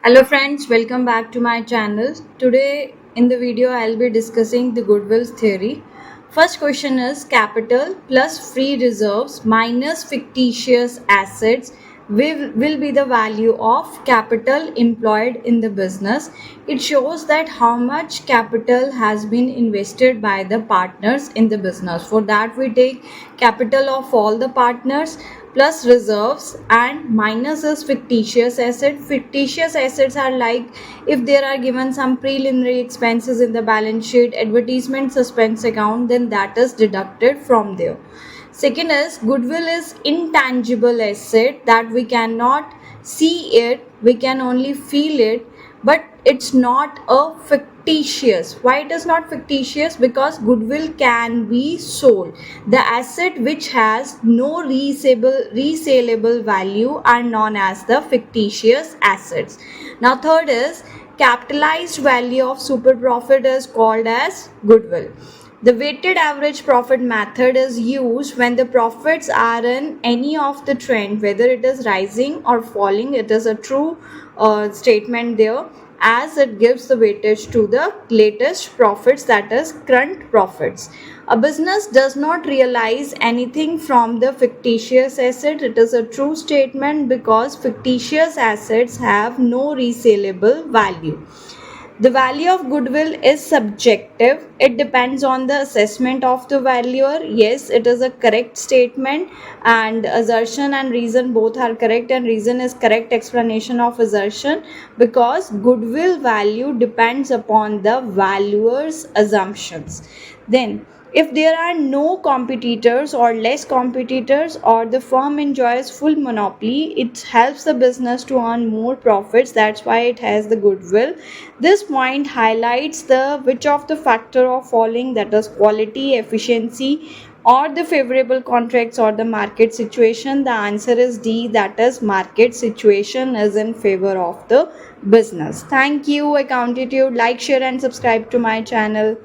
Hello friends, welcome back to my channel. Today in the video I'll be discussing the goodwill theory. First question is capital plus free reserves minus fictitious assets will be the value of capital employed in the business. It shows that how much capital has been invested by the partners in the business. For that we take capital of all the partners plus reserves and minus is fictitious asset. Fictitious assets are like if there are given some preliminary expenses in the balance sheet, advertisement, suspense account, then that is deducted from there. Second is goodwill is intangible asset that we cannot see it, we can only feel it, but it's not a fictitious. Why it is not fictitious? Because goodwill can be sold. The asset which has no resaleable value are known as the fictitious assets. Now third is capitalized value of super profit is called as goodwill. The weighted average profit method is used when the profits are in any of the trend, whether it is rising or falling. It is a true statement there, as it gives the weightage to the latest profits, that is current profits. A business does not realize anything from the fictitious asset. It is a true statement because fictitious assets have no resaleable value. The value of goodwill is subjective. It depends on the assessment of the valuer. Yes, it is a correct statement, and assertion and reason both are correct, and reason is correct explanation of assertion because goodwill value depends upon the valuer's assumptions. Then if there are no competitors or less competitors, or the firm enjoys full monopoly, it helps the business to earn more profits. That's why it has the goodwill. This point highlights the which of the factor of falling, that is quality, efficiency, or the favorable contracts or the market situation. The answer is D, that is market situation is in favor of the business. Thank you. Accountitude, like, share and subscribe to my channel.